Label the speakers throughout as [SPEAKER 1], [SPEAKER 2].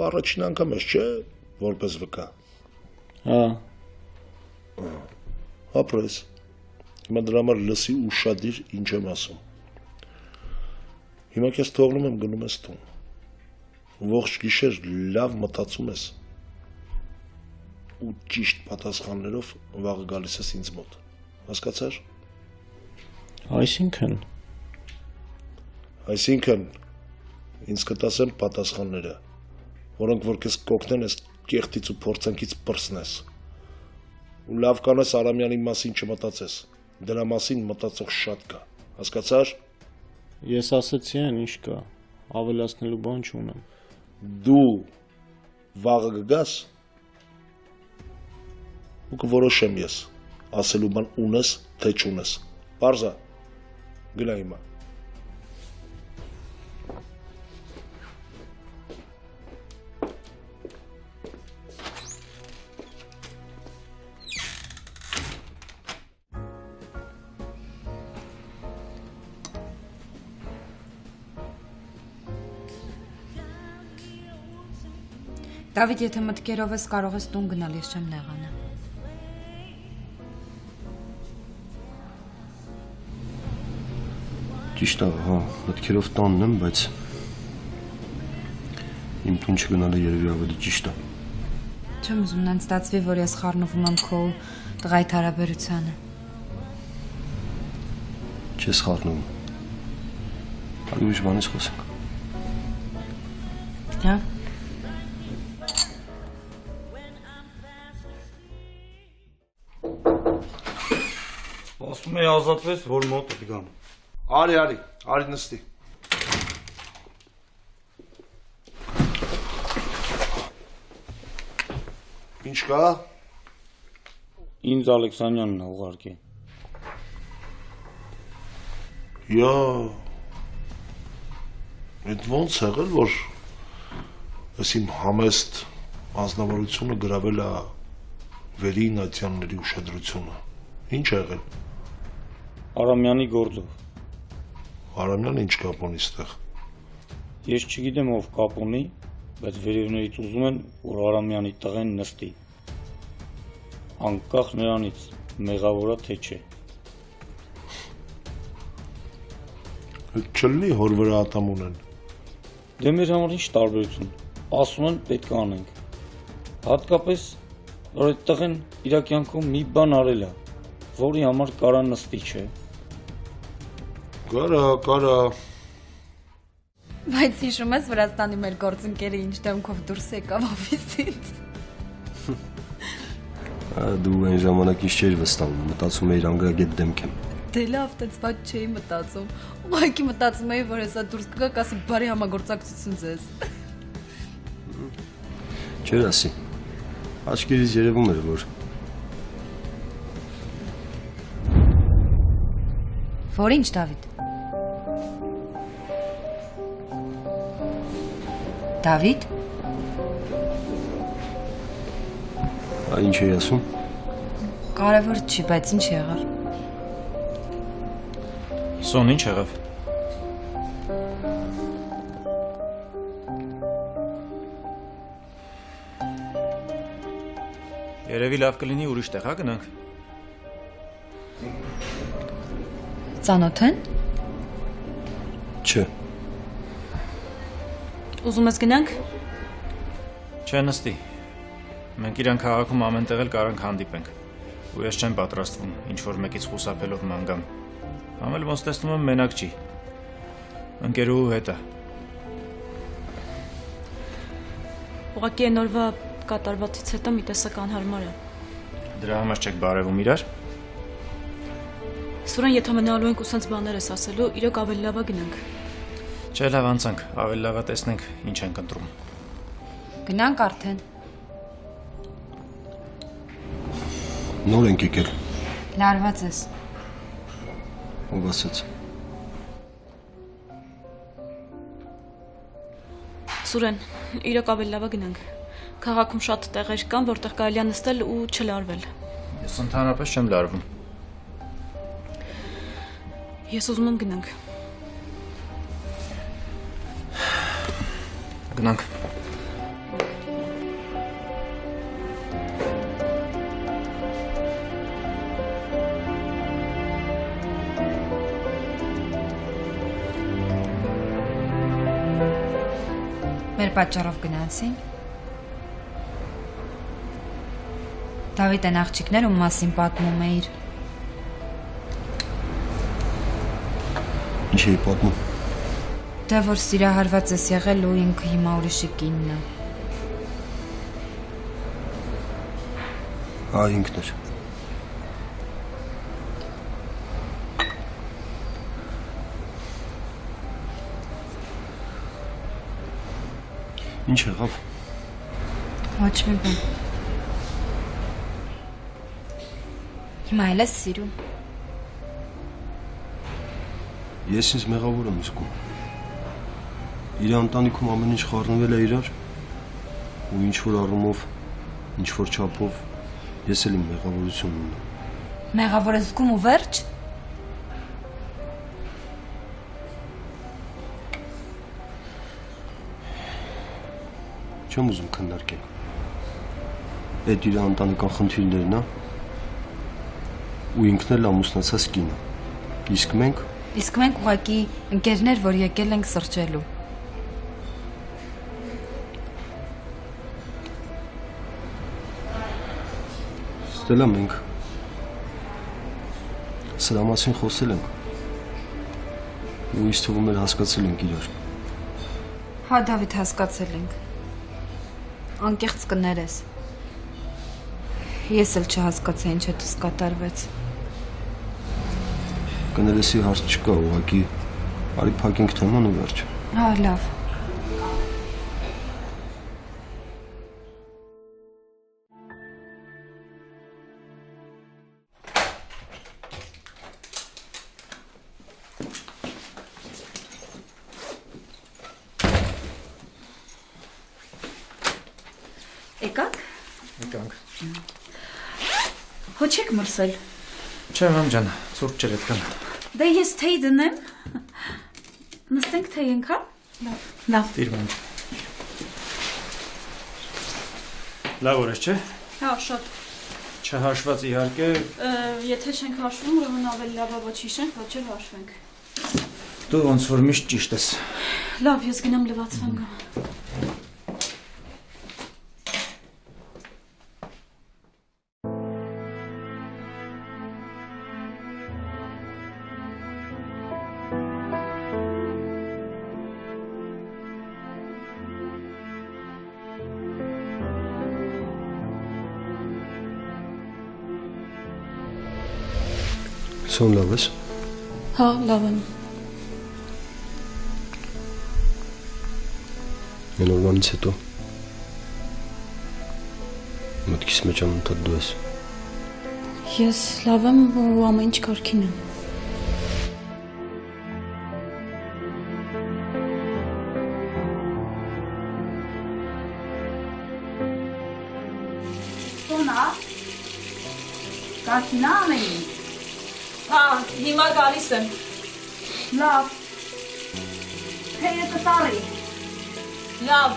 [SPEAKER 1] առաջին անգամ ես, չէ, որպես վկա։
[SPEAKER 2] Հա։
[SPEAKER 1] Ապրես։ Հիմա դրա համար լսի ուշադիր ինչ եմ ասում։ Հիմա քեզ թողնում եմ գնում ես տուն։ Ողջ գիշեր լավ մտածում ես։ Ու ճիշտ պատասխաններով վաղը գալիս ես ինձ մոտ։ Հասկացար։ Այսինքն ինձ կտասեմ պատասխանները, որոնք որ քեզ կօգնեն ես կեղտից ու փորձանքից պրծնես։ Ու լավ կանես Արամյանի մասին չմտածես։ Դրա մասին մտածող շատ կա։ Հասկացար։
[SPEAKER 2] Ես ասացի այն ինչ կա, ավելացնելու բան չունեմ։
[SPEAKER 1] Դու վաղը կգաս ու կորոշեմ ես, ասելու բան ունես, թե չունես։ Պարզա, գնա հիմա։
[SPEAKER 3] Դավիթ, եթե մտքերով ես կարող ես տուն գնալ, ես չեմ նեղանա։
[SPEAKER 4] Ճիշտ է, հա, մտքերով տանն եմ, բայց իմ տուն չգնալը երևի ավելի ճիշտ է։
[SPEAKER 3] Չեմ ուզում նենց ստացվի, որ ես խառնվում եմ քո տղայիդ հարաբերությանը։
[SPEAKER 4] Չես խառնվում։ Հələ ուրիշ բանից խոսենք։
[SPEAKER 3] Հա։
[SPEAKER 5] Ասում էի ազատվես, որ մոտդ գամ։
[SPEAKER 1] Արի նստի։ Ինչ կա։
[SPEAKER 2] Ինձ Ալեքսանյանն է ուղարկի։
[SPEAKER 1] Յա։ Այդ ոնց եղել, որ ես իմ համեստ անձնավորությունը գրավել է Վերին Ատյանների ուշադրությունը։ Ինչ եղել։
[SPEAKER 2] Արամյանի գործով։
[SPEAKER 1] Արամյանը ինչ կապ ունի ստեղ։
[SPEAKER 2] Ես չգիտեմ ով կապ ունի, բայց վերևներից ուզում են, որ Արամյանի տղեն նստի։ Անկախ նրանից մեղավորա թե չէ։
[SPEAKER 1] Այդ չլինի հոր վրա ատամ ունեն։
[SPEAKER 2] Դե մեր համար ինչ տարբերություն։ Ասում են պետք է անենք։ Հատկապես, որ այդ տղեն իր կյանքում մի բան արել է, որի համար կարա նստի, չէ։
[SPEAKER 1] Կարա։
[SPEAKER 3] Բայց հիշում ես Վրաստանի մեր գործընկերը ինչ դեմքով դուրս եկավ օֆիսից։
[SPEAKER 4] Դու այն ժամանակ ինչ չէիր վստահում, մտածում էիր անգրագետ դեմք եմ։
[SPEAKER 3] Դե լավ, տենց բաց չէի մտածում։ Ուղղակի մտածում էի, որ հեսա դուրս կգա, կասի բարի համագործակցություն ձեզ։
[SPEAKER 4] Չէր ասի։ Աչքերից երևում էր, որ
[SPEAKER 3] Որ ինչ, Դավիթ։ Դավիթ։
[SPEAKER 4] Ինչ էի ասում։
[SPEAKER 3] Կարևոր չի, բայց ինչ եղավ։
[SPEAKER 5] Սոն ինչ եղավ։ Երևի լավ կլինի ուրիշ տեղ, հա գնանք։
[SPEAKER 3] Ծանոթ են։
[SPEAKER 4] Չէ։
[SPEAKER 3] Ուզում ես գնանք։
[SPEAKER 5] Չէ նստի։ Մենք իրան քաղաքում ամեն տեղ էլ կարանք հանդիպենք։ Ու ես չեմ պատրաստվում ինչ որ մեկից խուսափելով ման գամ։ Ամել ոնց տեսնում եմ մենակ չի։ Ընկերուհու հետ է։
[SPEAKER 6] Ուղղակի այն օրվա կատարվածից հետո մի տեսակ անհարմար է։
[SPEAKER 5] Դրա համար չեք բարևում իրար։
[SPEAKER 6] Սուրեն, եթե մնալու ենք ու սենց բաներ ես ասելու, իրոք ավելի լավ է գնանք։
[SPEAKER 5] Չէ, լավ անցանք, ավելի լավ է տեսնենք ինչ ենք ընտրում։
[SPEAKER 3] Գնանք արդեն։
[SPEAKER 4] Նոր ենք եկել։
[SPEAKER 3] Լարված ես։
[SPEAKER 4] Ով ասաց։
[SPEAKER 6] Սուրեն, իրոք ավելի լավ է գնանք։ Քաղաքում շատ տեղեր կան, որտեղ կարելի է նստել ու չլարվել։
[SPEAKER 5] Ես ընդհանրապես չեմ լարվում։
[SPEAKER 6] Ես ուզում եմ գնանք։
[SPEAKER 5] Գնանք։
[SPEAKER 3] պատճառով գնացին։ Դավիթ են աղջիկներ ում մասին պատմում էիր։
[SPEAKER 4] Ինչ էի պատմում։
[SPEAKER 3] Դա որ սիրահարված ես եղել ու ինքը հիմա ուրիշի կինն է։
[SPEAKER 4] Հա, ինքն էր։ Ինչ եղավ։
[SPEAKER 3] Ոչ մի բան։ Հիմա էլ ես սիրում։
[SPEAKER 4] Ես ինձ մեղավոր եմ զգում։ Իր ընտանիքում ամեն ինչ խառնվել է իրար ու ինչ որ առումով, ինչ որ չափով ես էլ իմ մեղավորությունն ունեմ։
[SPEAKER 3] Մեղավոր ես զգում ու վերջ։
[SPEAKER 4] Չեմ ուզում քննարկենք։ Այդ իր ընտանեկան խնդիրներն է ու ինքն էլ ամուսնացած կին է։ Իսկ մենք
[SPEAKER 3] ուղղակի ընկերներ, որ եկել ենք սրճելու։
[SPEAKER 4] Ստելա մենք սրա մասին խոսել ենք ու ինձ թվում էր հասկացել ենք իրար։
[SPEAKER 3] Հա Դավիթ, հասկացել ենք։ Անկեղծ կներես։ Ես էլ չհասկացա ինչ հետս կատարվեց։
[SPEAKER 4] Կներեսի հարց չկա, ուղղակի արի փակենք թեման ու վերջ։
[SPEAKER 3] Հա, լավ։ Եկաք։
[SPEAKER 5] Եկանք։
[SPEAKER 6] Հո չեք մրսել։
[SPEAKER 5] Չէ, մամ ջան, ցուրտ չէր այդքան։
[SPEAKER 6] Դե ես թեյ դնեմ։ Նստենք թեյենք, հա։ Լավ։
[SPEAKER 5] Տիր մամ։ Լավ օրես, չէ։
[SPEAKER 6] Հա, շատ։
[SPEAKER 5] Չհաշված իհարկե։
[SPEAKER 6] Եթե չենք հաշվում, ուրեմն ավելի լավ է ոչ հիշենք, ոչ էլ հաշվենք։
[SPEAKER 5] Դու ոնց որ միշտ ճիշտ ես։
[SPEAKER 6] Լավ, ես գնամ լվացվեմ գա։
[SPEAKER 4] Սոն լավ ես։
[SPEAKER 6] Հա, լավ եմ։
[SPEAKER 4] Այն օրվանից հետո մտքիս մեջ անընդհատ դու ես։
[SPEAKER 6] Ես լավ եմ ու ամեն ինչ կարգին եմ։
[SPEAKER 3] Սոնա։ Կարգին ամեն ինչ։
[SPEAKER 6] Հա, հիմա գալիս եմ։
[SPEAKER 3] Լավ։ Թեյը կտարի։
[SPEAKER 6] Լավ։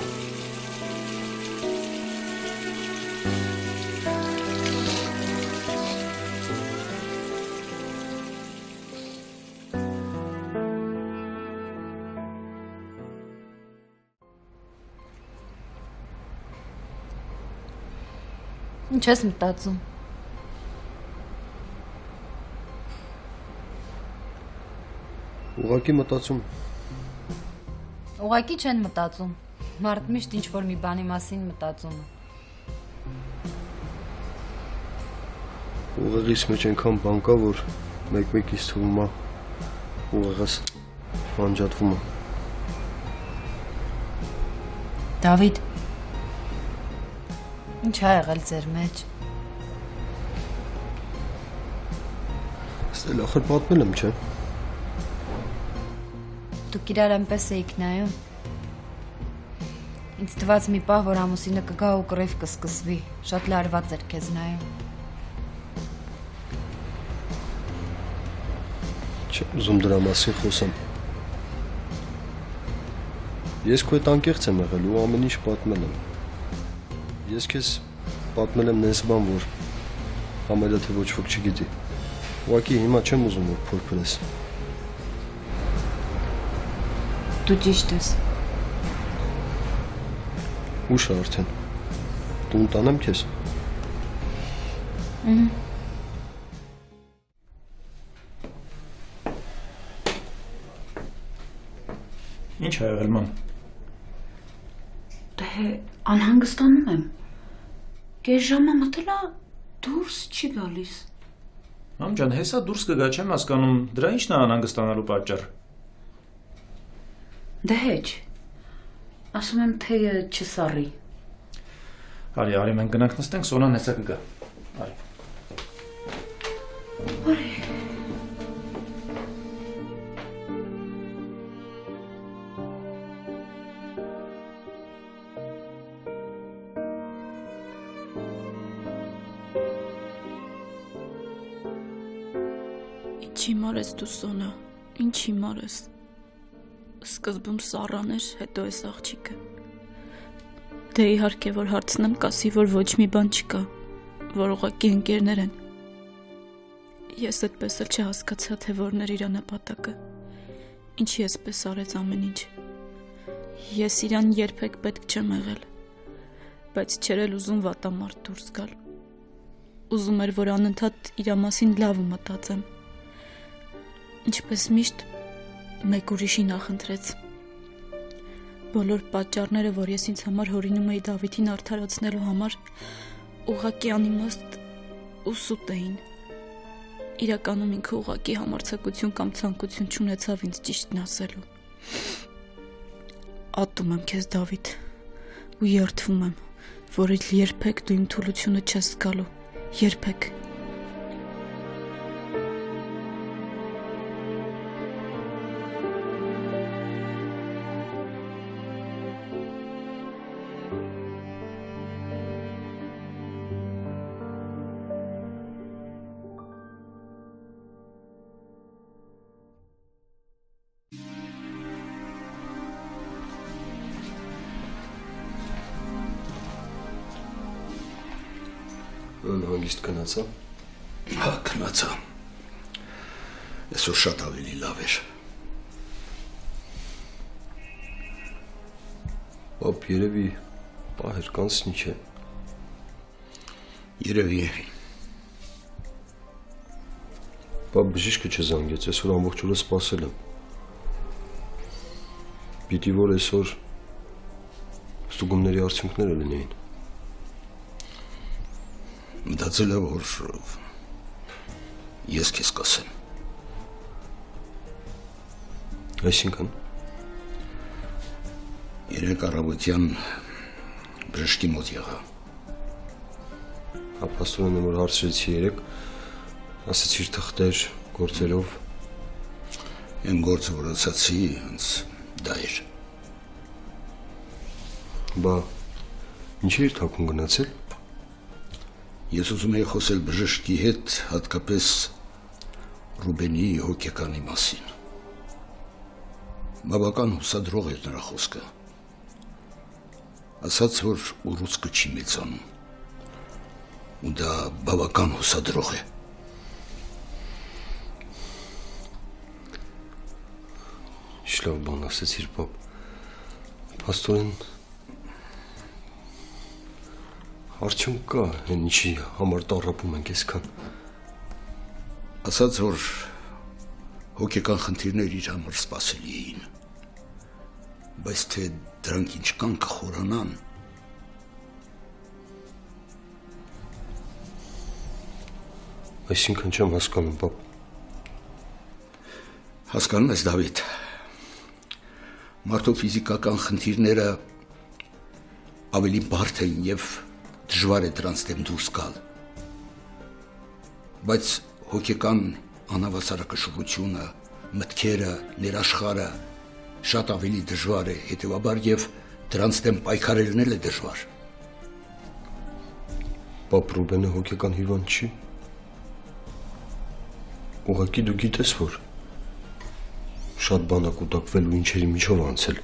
[SPEAKER 3] Ինչ ես մտածում։
[SPEAKER 4] Ուղղակի մտածում։
[SPEAKER 3] Ուղղակի չեն մտածում։ Մարդ միշտ ինչ որ մի բանի մասին մտածում է։
[SPEAKER 4] Ուղեղիս մեջ այնքան բան կա, որ մեկ-մեկից թվում է ուղեղս անջատվում է։
[SPEAKER 3] Դավիթ, ինչ ա եղել ձեր մեջ։
[SPEAKER 4] Ստել ախր պատմել եմ, չէ։
[SPEAKER 3] Դուք իրար այնպես էիք նայում։ Ինձ թվաց մի պահ, որ ամուսինը կգա ու կռիվ կսկսվի։ Շատ լարված էր քեզ նայում։
[SPEAKER 4] Չեմ ուզում դրա մասին խոսեմ։ Ես քո հետ անկեղծ եմ եղել ու ամեն ինչ պատմել եմ։ Ես քեզ պատմել եմ նես բան, որ համարյա թե ոչ ոք չգիտի։ Ուղղակի հիմա չեմ ուզում որ փորփրես։
[SPEAKER 3] Դու ճիշտ ես։
[SPEAKER 4] Ուշ է արդեն։ Տուն տանեմ քեզ։
[SPEAKER 5] Ինչ ա եղել, ման։
[SPEAKER 7] Դե անհանգստանում եմ։ Կես ժամը մտել ա դուրս չի գալիս։
[SPEAKER 5] Մամ ջան, հեսա դուրս կգա, չեմ հասկանում, դրա ինչն է անհանգստանալու պատճառ։
[SPEAKER 7] Դե հեչ։ Ասում եմ թեյը չսառի։
[SPEAKER 5] Արի, մենք գնանք նստենք, Սոնան հեսա կգա։ Արի։
[SPEAKER 6] Ինչ հիմար ես դու, Սոնա, ինչ հիմար ես։ Սկզբում Սառան էր, հետո էս աղջիկը։ Դե իհարկե, որ հարցնեմ, կասի, որ ոչ մի բան չկա, որ ուղղակի ընկերներ են։ Ես այդպես էլ չհասկացա, թե որն էր իր նպատակը։ Ինչի էսպես արեց ամեն ինչ։ Ես իրան երբեք պետք չեմ եղել, բայց չէր էլ ուզում վատամարդ դուրս գալ։ Ուզում էր, որ անընդհատ իր մասին լավ մտածեմ։ Ինչպես միշտ մեկ ուրիշի նախընտրեց։ Բոլոր պատճառները, որ ես ինձ համար հորինում էի Դավիթին արդարացնելու համար, ուղղակի անիմաստ ու սուտ էին։ Իրականում ինքը ուղղակի համարձակություն կամ ցանկություն չունեցավ ինձ ճիշտն ասելու։ Ատում եմ քեզ, Դավիթ, ու երդվում եմ, որ երբեք դու իմ թուլությունը չես զգալու, երբեք։
[SPEAKER 4] Անհանգիստ գնացա։
[SPEAKER 8] Հա, գնացա։ Այսօր շատ ավելի լավ էր։
[SPEAKER 4] Պապ, երևի պահեր կանցնի չէ։
[SPEAKER 8] Երևի։
[SPEAKER 4] Պապ, բժիշկը չզանգեց, այսօր ամբողջ օրը սպասել եմ։ Պիտի որ այսօր ստուգումների արդյունքները լինեին։
[SPEAKER 8] Մտածել եմ, որ ես քեզ կասեմ։
[SPEAKER 4] Այսինքն
[SPEAKER 8] Երեկ առավոտյան բժշկի մոտ եղա։
[SPEAKER 4] Ապաստորեն որ հարցրեցի երեկ, ասացիր թղթեր գործելով։
[SPEAKER 8] Այն գործը որ ասացի, հենց դա էր։
[SPEAKER 4] Բա, ինչի էր թաքուն գնացել։
[SPEAKER 8] Ես ուզում եի խոսել բժշկի հետ, հատկապես Ռուբենի հոգեկանի մասին։ Բավական հուսադրող էր նրա խոսքը։ Ասաց, որ ուռուցքը չի մեծանում։ Ու դա բավական հուսադրող է։
[SPEAKER 4] Ինչ լավ բան ասեցիր, պապ։ Փաստորեն արդյունք կա, այն ինչի համար տառապում ենք այսքան։
[SPEAKER 8] Ասաց, որ հոգեկան խնդիրներ իր համար սպասելի էին, բայց թե դրանք ինչքան կխորանան։
[SPEAKER 4] Այսինքն չեմ հասկանում, պապ։
[SPEAKER 8] Հասկանում ես, Դավիթ, մարդու ֆիզիկական խնդիրները ավելի բարդ են և դժվար է դրանց դեմ դուրս գալ, բայց հոգեկան անհավասարակշռությունը, մտքերը, ներաշխարը շատ ավելի դժվար է, հետևաբար և դրանց դեմ պայքարելն էլ է դժվար։
[SPEAKER 4] Պապ, Ռուբենը հոգեկան հիվանդ չի։ Ուղղակի դու գիտես, որ շատ բան ա կուտակվել ու ինչերի միջով անցել։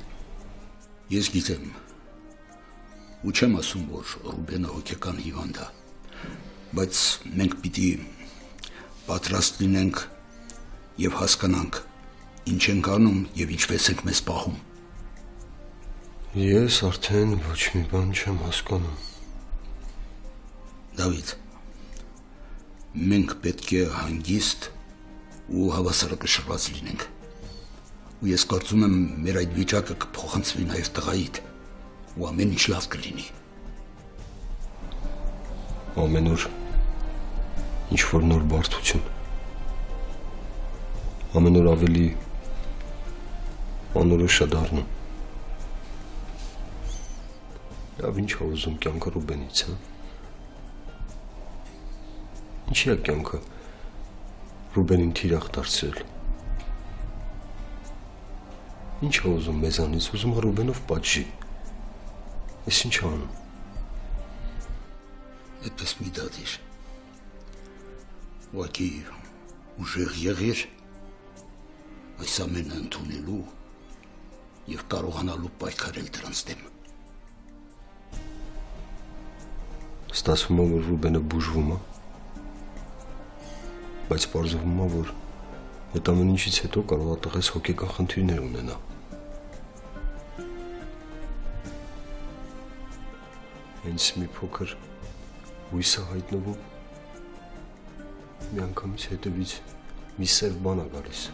[SPEAKER 8] Ես գիտեմ, ու չեմ ասում, որ Ռուբենը հոգեկան հիվանդ է, բայց մենք պիտի պատրաստ լինենք և հասկանանք ինչ ենք անում և ինչպես ենք մեզ պահում։
[SPEAKER 4] Ես արդեն ոչ մի բան չեմ հասկանում։
[SPEAKER 8] Դավիթ, մենք պետք է հանգիստ ու հավասարակշռված լինենք։ Ու ես կարծում եմ, մեր այդ վիճակը կփոխանցվի նաև տղայիդ, ու ամեն ինչ լավ կլինի։
[SPEAKER 4] Ամեն օր ինչ-որ նոր բարդություն։ Ամեն օր ավելի անորոշ է դառնում։ Լավ, ինչ է ուզում կյանքը Ռուբենից, հա։ Ինչի է կյանքը Ռուբենին թիրախ դարձրել։ Ինչ է ուզում մեզանից, ուզում է Ռուբենով պատժի։ Ես ինչ անում։
[SPEAKER 8] Այդպես մի դադիր։ Ուղղակի ուժեղ եղիր այս ամենը ընդունելու եւ կարողանալու պայքարել դրանց դեմ։
[SPEAKER 4] Ստացվում է, որ Ռուբենը բուժվում է, բայց պարզվում է, որ այդ ամեն ինչից հետո կարող է տղես հոգեկան խնդիրներ ունենա։ Հենց մի փոքր հույս է հայտնվում, մի անգամից հետևից մի սև բան է գալիս։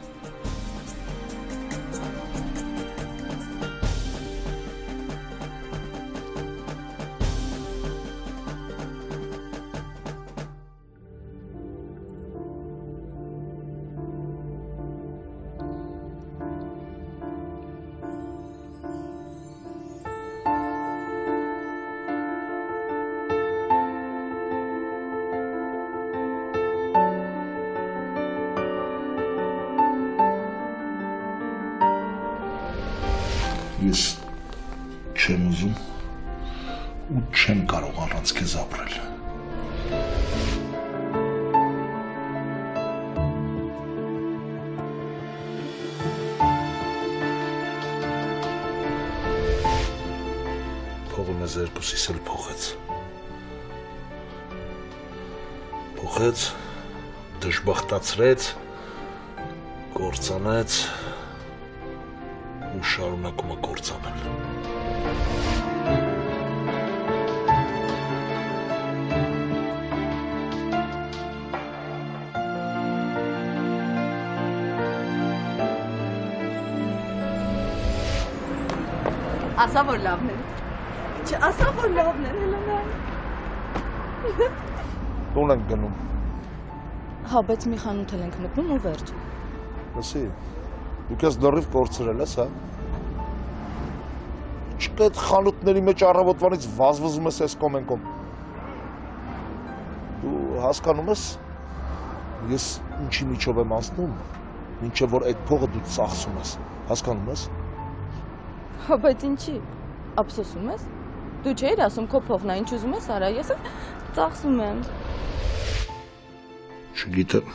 [SPEAKER 1] Ես չեմ ուզում ու չեմ կարող առանց քեզ ապրել։ Փողը մեզ երկուսիս էլ փոխեց։ Փոխեց, դժբախտացրեց, կործանեց ու շարունակում է կործանել։
[SPEAKER 3] Ասա որ լավն է։ Չասա որ լավն է, Հելենա։
[SPEAKER 1] Տուն ենք գնում։
[SPEAKER 6] Հա, բայց մի խանութ էլ ենք մտնում ու վերջ։
[SPEAKER 1] Լսի, դու քեզ լրիվ կորցրել ես, հա։ Չկա այդ խանութների մեջ առավոտվանից վազվզում ես այս կոմենկոմ։ Դու հասկանում ես, ես ինչի միջով եմ անցնում, մինչև որ այդ փողը դու ծախսում ես, հասկանում ես։
[SPEAKER 6] Հա, բայց ինչի, ափսոսում ես։ Դու չէիր ասում քո փողն է, ինչ ուզում ես արա, ես ծախսում եմ։
[SPEAKER 1] Չգիտեմ,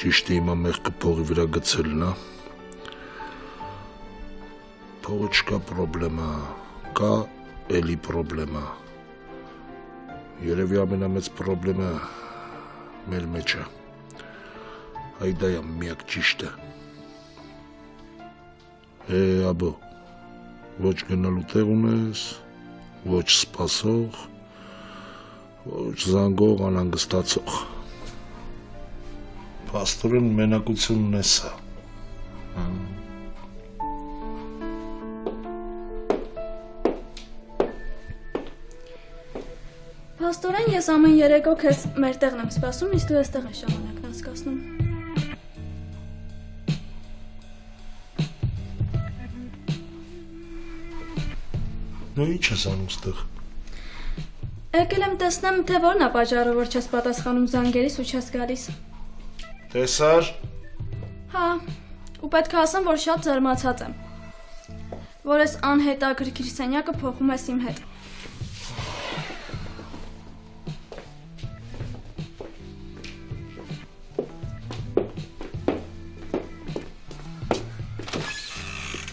[SPEAKER 1] ճիշտ է հիմա մեղքը փողի վրա գցելն է։ Փողը չկա պրոբլեմա, կա էլի պրոբլեմա։ Երևի ամենամեծ պրոբլեմը մեր մեջ է։ Այդ է միակ ճիշտը։ Աբո, ոչ գնալու տեղ ունես, ոչ սպասող, ոչ զանգող, անհանգստացող։ Պաստորեն մենակությունն է սա։
[SPEAKER 9] Պաստորեն ես ամեն երեկո քեզ մեր տեղն եմ սպասում, իսկ դու այստեղ ես ժամանակն անցկացնում։
[SPEAKER 1] Նո ինչ ես անում ստեղ։
[SPEAKER 9] Եկել եմ տեսնեմ, թե որն է պատճառը, որ չես պատասխանում զանգերիս ու չես գալիս։
[SPEAKER 1] Տեսար։
[SPEAKER 9] Հա, ու պետք է ասեմ, որ շատ զարմացած եմ, որ ես անհետաքրքիր սենյակը փոխում ես իմ հետ։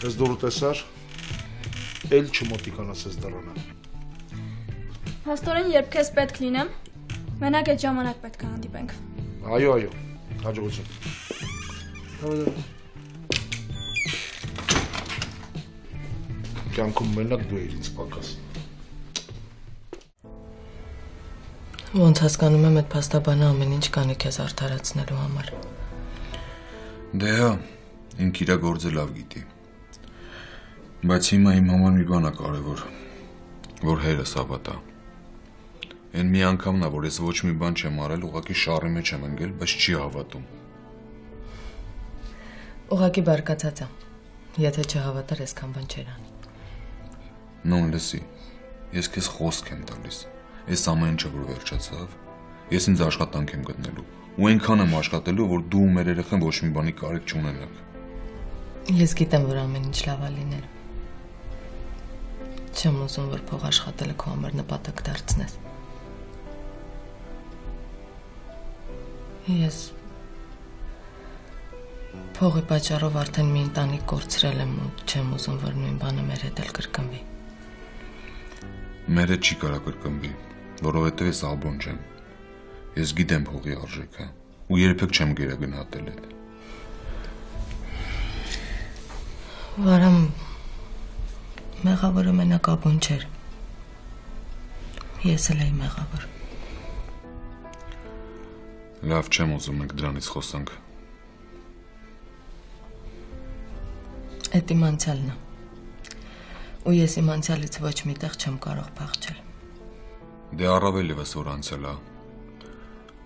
[SPEAKER 1] Ես դուրը տեսար, էլ չմոտիկանաս ես դրանը։
[SPEAKER 9] Պաստորեն, երբ քեզ պետք լինեմ, մենակ այդ ժամանակ պետք է հանդիպենք։
[SPEAKER 1] Այո, հաջողություն։ կյանքում մենակ դու ես ինձ պակաս։
[SPEAKER 10] Ոնց հասկանում եմ, այդ փաստաբանը ամեն ինչ կանի քեզ արդարացնելու համար։
[SPEAKER 11] Դե հա, ինք իրա գործը լավ գիտի։ Բայց հիմա իմ համար մի բան է կարևոր, որ հերս հավատա։ Այն մի անգամն է, որ ես ոչ մի բան չեմ արել, ուղղակի շառի մեջ եմ ընկել, բայց չի հավատում։
[SPEAKER 10] Ուղղակի բարկացած է։ Եթե չհավատար, այսքան բան չեր անի։
[SPEAKER 11] Նոն լսի, ես քեզ խոսք եմ տալիս։ Այս ամեն ինչը որ վերջացավ, ես ինձ աշխատանք եմ գտնելու, ու այնքան եմ աշխատելու, որ դու ու մեր երեխան ոչ մի բանի կարիք չունենաք։
[SPEAKER 10] Ես գիտեմ, որ ամեն ինչ լավ է լինելու։ Չեմ ուզում, որ փող աշխատելը քո համար նպատակ դարձնես։ Ես փողի պատճառով արդեն մի ընտանիք կորցրել եմ ու չեմ ուզում, որ նույն բանը մեր հետ էլ կրկնվի։
[SPEAKER 11] Մեր հետ չի կարա կրկնվի, որովհետև ես ալբոն չեմ։ Ես գիտեմ փողի արժեքը ու երբեք չեմ գերագնահատել այդ։
[SPEAKER 10] Վարամ մեղավորը մենակ աբոն չէր։ Ես էլ էի մեղավոր։
[SPEAKER 11] Լավ չեմ ուզում ենք դրանից խոսանք։
[SPEAKER 10] Այդ իմ անցյալն է։ Ու ես իմ անցյալից ոչ մի տեղ չեմ կարող փախչել։
[SPEAKER 11] Դե առավել ևս որ անցյալ է։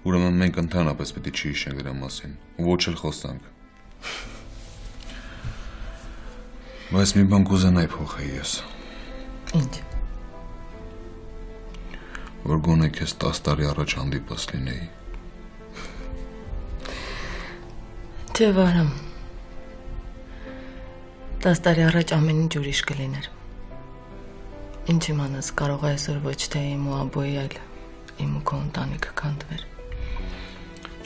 [SPEAKER 11] Ուրեմն մենք ընդհանրապես պետք է չհիշենք դրա մասին, ու ոչ էլ խոսանք։ Բայց մի բան կուզենայի փոխեի ես։
[SPEAKER 10] Ինչ։
[SPEAKER 11] Որ գոնե քեզ 10 տարի առաջ հանդիպած լինեի։
[SPEAKER 10] Չէ, Վարամ։ 10 տարի առաջ ամեն ինչ ուրիշ կլիներ։ Ինչ իմանաս, կարող է այսօր ոչ թե իմ ու աբոյի, այլ իմ ու քո ընտանիքը քանդվեր։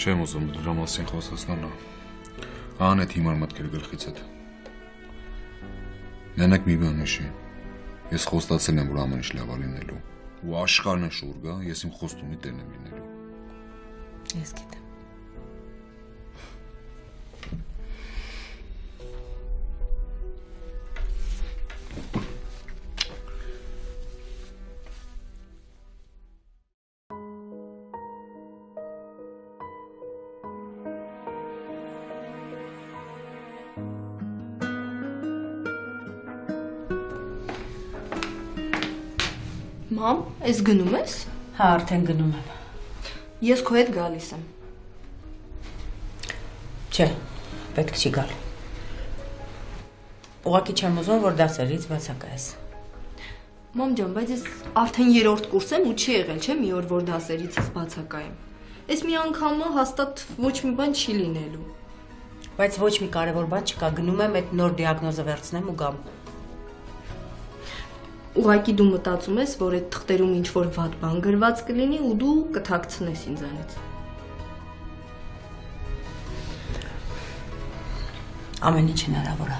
[SPEAKER 11] Չեմ ուզում դրա մասին խոսացնանա։ Ան այդ հիմար մտքեր գլխիցդ։ Մենակ մի բան հիշի։ Ես խոստացել եմ, որ ամեն ինչ լավ է լինելու։ Ու աշխարհն է շուռ գա, ես իմ խոստումի տերն եմ լինելու։
[SPEAKER 10] Ես գիտեմ։
[SPEAKER 9] Մամ, ես գնում ես։
[SPEAKER 7] Հա, արդեն գնում եմ։
[SPEAKER 9] Ես քո հետ գալիս եմ։
[SPEAKER 7] Չէ, պետք չի գալ։ Ուղղակի չեմ ուզում, որ դասերից բացակայես։
[SPEAKER 9] Մամ ջան, բայց ես արդեն 3-րդ կուրս եմ ու չի եղել, չէ՞ մի օր որ դասերիցս բացակայեմ։ Այս մի անգամը հաստատ ոչ մի բան չի լինելու։
[SPEAKER 7] Բայց ոչ մի կարևոր բան չկա, գնում եմ այդ նոր դիագնոզը վերցնեմ ու գամ։
[SPEAKER 9] Ուղղակի դու մտածում ես, որ այդ թղթերում ինչ որ վատ բան գրված կլինի ու դու կթաքցնես ինձանից։
[SPEAKER 7] Ամեն ինչ հնարավոր է։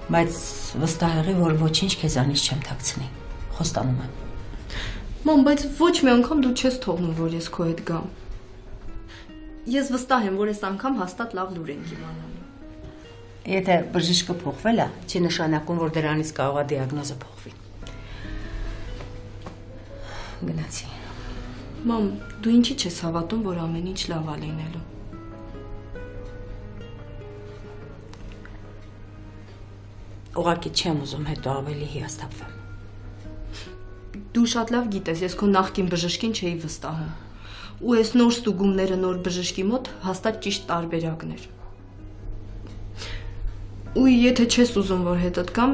[SPEAKER 7] Բայց վստահ եղի, որ ոչինչ քեզանից չեմ թաքցնի։ Խոստանում եմ։
[SPEAKER 9] Մամ, բայց ոչ մի անգամ դու չես թողնում, որ ես քո հետ գամ։ Ես վստահ եմ, որ այս անգամ հաստատ լավ լուր ենք իմանալու։
[SPEAKER 7] Եթե բժիշկը փոխվել է, չի նշանակում, որ դրանից կարող է դիագնոզը փոխվի։ Գնացի։
[SPEAKER 9] Մամ, դու ինչի՞ չես հավատում, որ ամեն ինչ լավ է լինելու։
[SPEAKER 7] Ուղղակի չեմ ուզում հետո ավելի հիասթափվեմ։
[SPEAKER 9] Դու շատ լավ գիտես, ես քո նախկին բժշկին չէի վստահում։ Ու այս նոր ստուգումները նոր բժշկի մոտ հաստատ ճիշտ տարբերակն էր։ Ու եթե չես ուզում, որ հետդ գամ,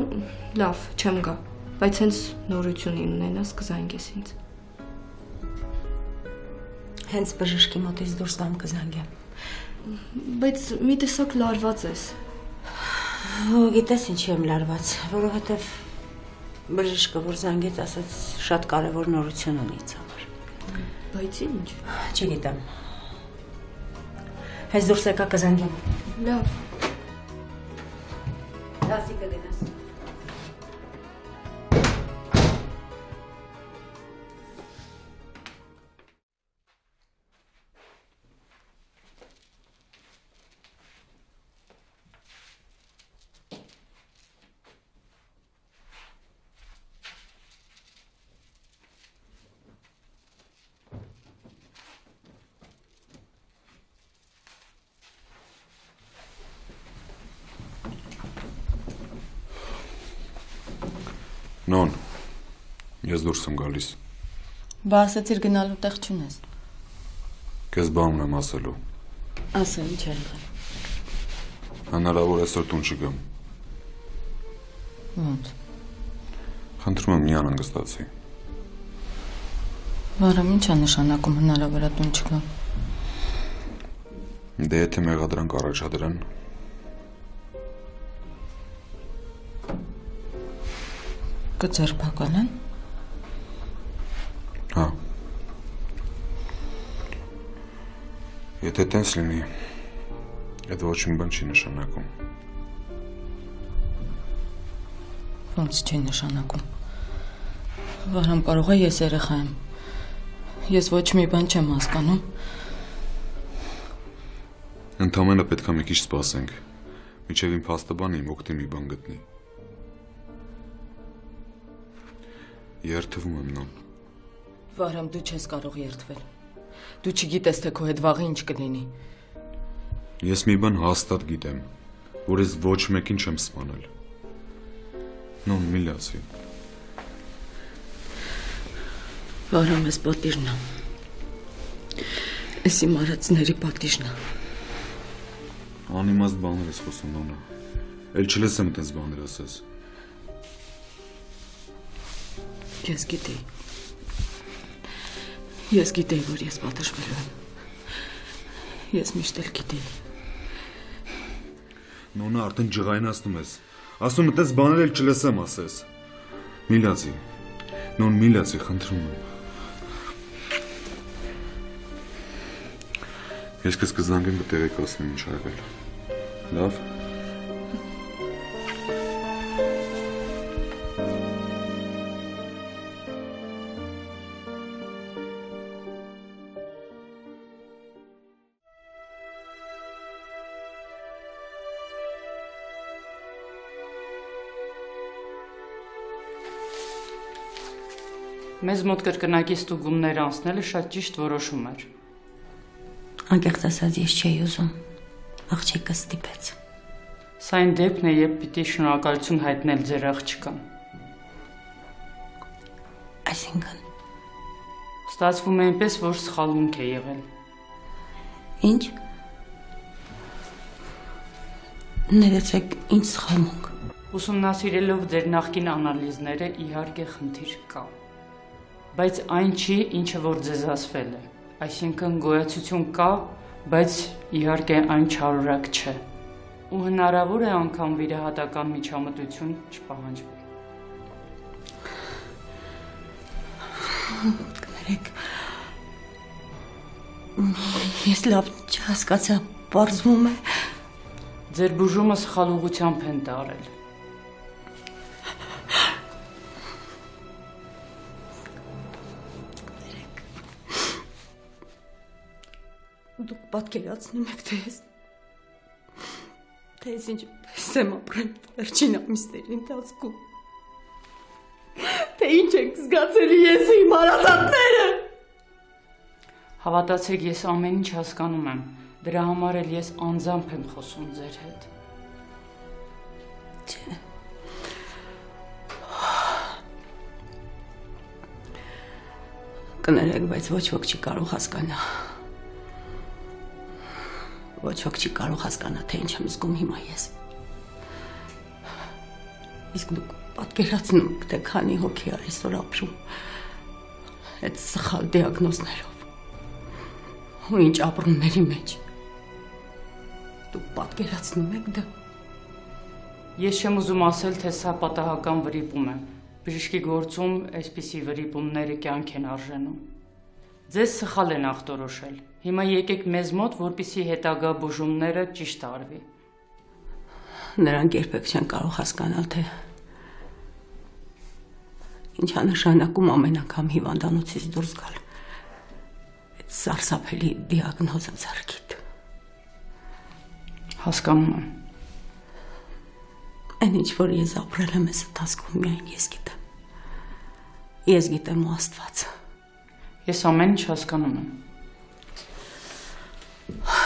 [SPEAKER 9] լավ, չեմ գա, բայց հենց նորություն ունենաս կզանգես ինձ։
[SPEAKER 7] Հենց բժշկի մոտից դուրս գամ կզանգեմ։
[SPEAKER 9] Բայց մի տեսակ լարված ես։
[SPEAKER 7] Գիտես ինչի եմ լարված, որովհետև բժիշկը որ զանգեց, ասաց շատ կարևոր նորություն ունի ինձ համար։
[SPEAKER 9] Բայց ինչ։
[SPEAKER 7] Չգիտեմ։ Հենց դուրս եկա կզանգեմ։
[SPEAKER 9] Լավ։
[SPEAKER 7] Դասի կդենաս։
[SPEAKER 11] Նոն, ես դուրս եմ գալիս։
[SPEAKER 10] Բա ասեցիր գնալու տեղ չունես։
[SPEAKER 11] Քեզ բան եմ ասելու։
[SPEAKER 10] Ասա, ինչ է եղել։
[SPEAKER 11] Հնարավոր է այսօր տուն չգամ։
[SPEAKER 10] Ոնց։
[SPEAKER 11] Խնդրում եմ մի անհանգստացի։
[SPEAKER 10] Վարամ ինչ է նշանակում հնարավոր է տուն չգամ։
[SPEAKER 11] Դե եթե մեղադրանք առաջադրեն։
[SPEAKER 10] Կձերբակալեն։
[SPEAKER 11] Հա։ Եթե տենց լինի, այդ ոչ մի բան չի նշանակում։
[SPEAKER 10] Ոնց չի նշանակում։ Վարամ կարող է ես երեխա եմ։ Ես ոչ մի բան չեմ հասկանում։
[SPEAKER 11] Ընդամենը պետք է մի քիչ սպասենք, մինչև իմ փաստաբանը իմ օգտի մի բան գտնի։ Երթվում եմ նոն։
[SPEAKER 10] Վարամ, դու չես կարող երթվել։ Դու չգիտես, թե քո հետ վաղը ինչ կլինի։
[SPEAKER 11] Ես մի բան հաստատ գիտեմ, որ ես ոչ մեկին չեմ սպանել։ Նոն, մի լացի։
[SPEAKER 10] Վարամ, ես պատիժն եմ։ Ես իմ արածների պատիժն եմ։
[SPEAKER 11] Անիմաստ բաներ ես խոսում, նոնը։ Էլ չլսեմ այդպես բաներ ասես։
[SPEAKER 10] Ես գիտեի։ Ես գիտեի, որ ես պատժվելու եմ։ Ես միշտ էլ գիտեի։
[SPEAKER 11] Նոնը արդեն ջղայնացնում ես։ Ասում այդպես բաներ էլ չլսեմ ասես։ Մի լացի։ Նոն, մի լացի, խնդրում եմ։ Ես քեզ կզանգեմ կտեղեկացնեմ ինչ ա եղել։ Լավ։
[SPEAKER 12] Մեզ մոտ կրկնակի ստուգումներ անցնելը շատ ճիշտ որոշում էր։
[SPEAKER 7] Անկեղծ ասած ես չէի ուզում։ Աղջիկը ստիպեց։
[SPEAKER 12] Սա այն դեպքն է, երբ պիտի շնորհակալություն հայտնել ձեր աղջկան։
[SPEAKER 7] Այսինքն
[SPEAKER 12] ստացվում է այնպես, որ սխալմունք է եղել։
[SPEAKER 7] Ինչ։ Ներեցեք, ինչ սխալմունք։
[SPEAKER 12] Ուսումնասիրելով ձեր նախկին անալիզները, իհարկե խնդիր կա։ Բայց այն չի, ինչը որ ձեզ ասվել է։ Այսինքն գոյացություն կա, բայց իհարկե այն չարորակ չէ։ Ու հնարավոր է անգամ վիրահատական միջամտություն չպահանջվի։
[SPEAKER 7] Կներեք, ես լավ չհասկացա, պարզվում է։
[SPEAKER 12] Ձեր բուժումը սխալ ուղղությամբ են տարել։
[SPEAKER 7] Դուք պատկերացնում եք, թե ես ինչպես եմ ապրել վերջին ամիսների ընթացքում, թե ինչ եք զգացել ես ու իմ հարազատները։
[SPEAKER 12] Հավատացեք, ես ամեն ինչ հասկանում եմ, դրա համար էլ ես անձամբ եմ խոսում ձեր հետ։
[SPEAKER 7] Չէ։ Կներեք, բայց ոչ ոք չի կարող հասկանա։ Ոչ ոք չի կարող հասկանա, թե ինչ եմ զգում հիմա ես։ Իսկ դուք պատկերացնում եք, թե քանի հոգի այսօր ապրում այդ սխալ դիագնոզներով ու ինչ ապրումների մեջ։ Դուք պատկերացնում եք դա։
[SPEAKER 12] Ես չեմ ուզում ասել, թե սա պատահական վրիպում է։ Բժշկի գործում այսպիսի վրիպումները կյանք են արժենում։ Ձեզ սխալ են ախտորոշել։ Հիմա եկեք մեզ մոտ, որպեսզի հետագա բուժումները ճիշտ արվի։
[SPEAKER 7] Նրանք երբեք չեն կարող հասկանալ, թե ինչ է նշանակում ամեն անգամ հիվանդանոցից դուրս գալ։ Այդ սարսափելի դիագնոզը ձեռքիդ։
[SPEAKER 12] Հասկանում եմ։
[SPEAKER 7] Այն ինչ որ ես ապրել եմ այս ընթացքում միայն ես գիտեմ։ Ես գիտեմ ու Աստված։
[SPEAKER 12] Ես ամեն ինչ հասկանում եմ։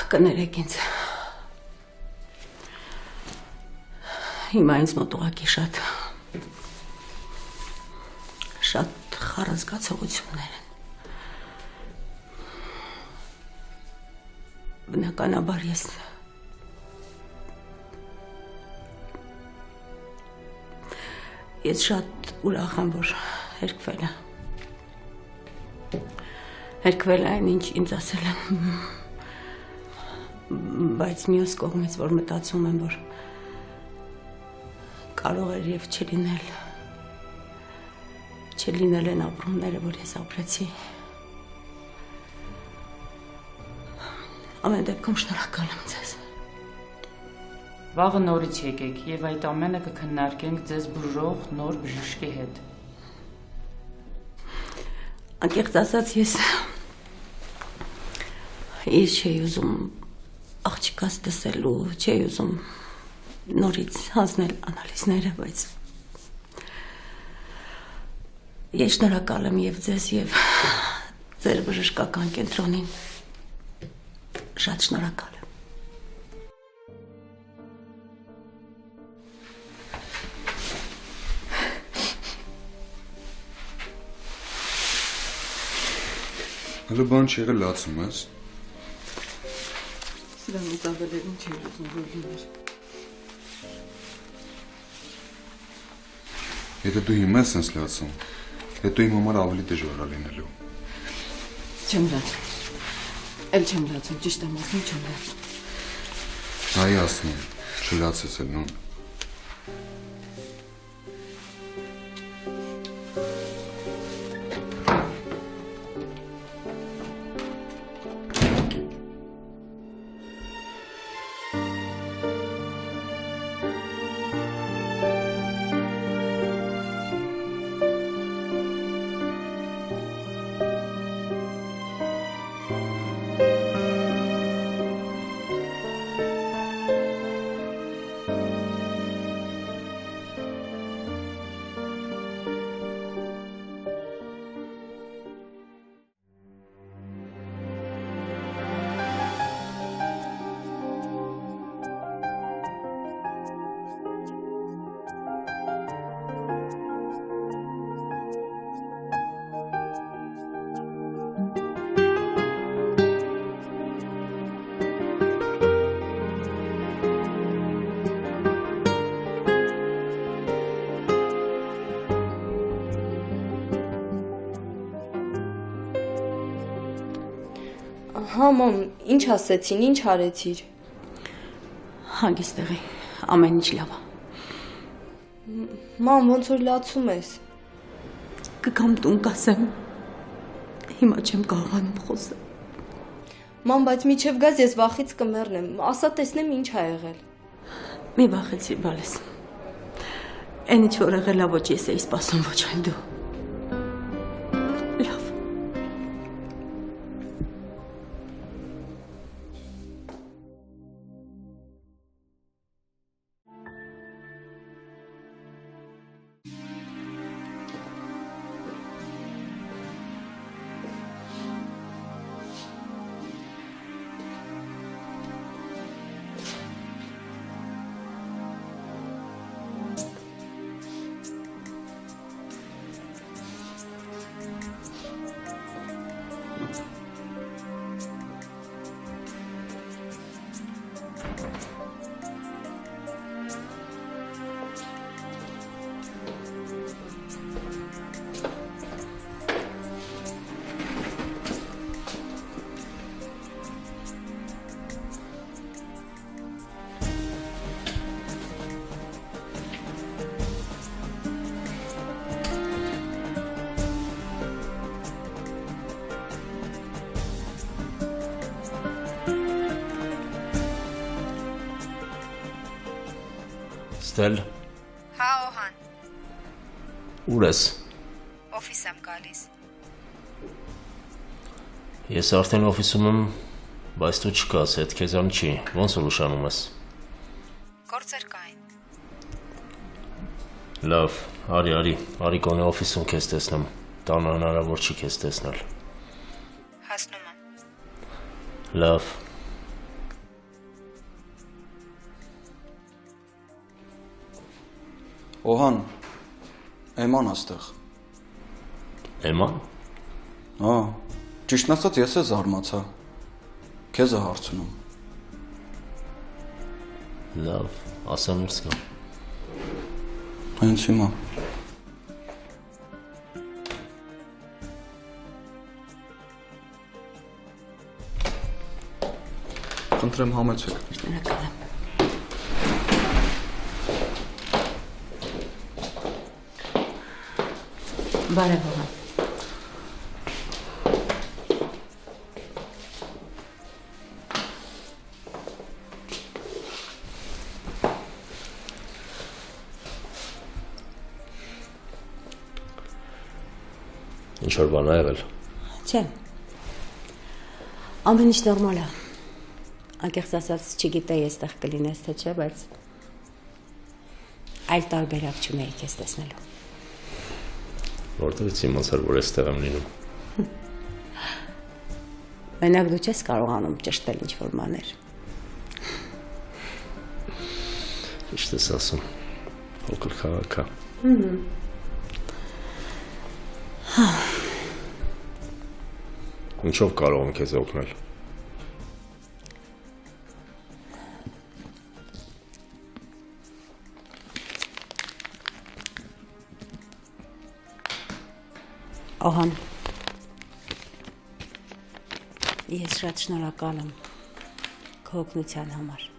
[SPEAKER 7] Կներեք ինձ։ Հիմա ինձ մոտ ուղղակի շատ շատ խառնզգացողություններ են։ Բնականաբար ես շատ ուրախ եմ, որ հերքվել այն, ինչ ինձ ասել եմ, բայց մյուս կողմից, որ մտածում եմ, որ կարող էր և չլինել են ապրումները, որ ես ապրեցի։ Ամեն դեպքում շնորհակալ եմ ձեզ։
[SPEAKER 12] Վաղը նորից եկեք եւ այդ ամենը կքննարկենք ձեզ բուժող նոր բժշկի հետ։
[SPEAKER 7] Անկեղծ ասած ես չէի ուզում աղջիկաս դսելու, չէի ուզում նորից հանձնել անալիզները, բայց ես շնորհակալ եմ եւ ձեզ եւ ձեր բժշկական կենտրոնին։ Շատ շնորհակալ եմ։
[SPEAKER 11] Հələ բան չի եղել, լացում ես։
[SPEAKER 10] Սրանից ավելի ինչ էի ուզում որ լիներ։
[SPEAKER 11] Եթե դու հիմա ես sense լացում, հետո իմ համար ավելի դժվար է լինելու։
[SPEAKER 10] Չեմ լացում։ Էլ չեմ լացում, ճիշտ եմ ասում, չեմ լացում։
[SPEAKER 11] Այ ասում, չլացես էլ նույն։
[SPEAKER 9] Հա, մամ, ինչ ասեցին, ինչ արեցիր։
[SPEAKER 7] Հանգիստ եղի, ամեն ինչ լավ է։
[SPEAKER 9] Մամ, ոնց որ լացում ես։
[SPEAKER 7] Կգամ տուն կասեմ։ Հիմա չեմ կարողանում խոսել։
[SPEAKER 9] Մամ, բայց միջև գազ ես վախից կմեռնեմ, ասա տեսնեմ ինչ ա եղել։
[SPEAKER 7] Մի վախեցի, բալես։ Այն ինչ որ եղել է, ոչ ես էի սպասում, ոչ այլ դու։ Լավ։
[SPEAKER 13] Ստել։
[SPEAKER 14] Հա, Օհան։
[SPEAKER 13] Ուր ես։
[SPEAKER 14] Օֆիս եմ գալիս։
[SPEAKER 13] Ես արդեն օֆիսում եմ, բայց դու չկաս, հետ քեզան չի, ոնց որ ուշանում ես։
[SPEAKER 14] Գործեր կային։
[SPEAKER 13] Լավ, արի կոնե օֆիսում քեզ տեսնեմ, տանը հնարավոր չի քեզ տեսնել։
[SPEAKER 14] Հասնում եմ։
[SPEAKER 13] Լավ։
[SPEAKER 15] Օհան, Էման աստեղ։
[SPEAKER 13] Էման։
[SPEAKER 15] Ճիշտն ասած ես է զարմացա։ Քեզ է հարցնում։
[SPEAKER 13] Լավ, ասեմ ինձ կա։
[SPEAKER 15] Հենց հիմա։ Խնդրեմ համեցեք։
[SPEAKER 7] Շնորհակալ եմ։ Բարև Օհան։
[SPEAKER 13] Ինչ-որ բան ա եղել։
[SPEAKER 7] Չէ։ Ամեն ինչ նորմալ է։ Անկեղծ ասած չգիտեի այստեղ կլինես թե չէ, բայց այլ տարբերակ չունեի քեզ տեսնելու։
[SPEAKER 13] Որտեղից իմացար, որ այստեղ եմ լինում։
[SPEAKER 7] Մենակ դու չես կարողանում ճշտել ինչ-որ բաներ։
[SPEAKER 13] Ճիշտ ես ասում։ Փոքր քաղաք է։ Ինչով կարող եմ քեզ օգնել։
[SPEAKER 7] Օհան, ես շատ շնորհակալ եմ քո օգնության համար։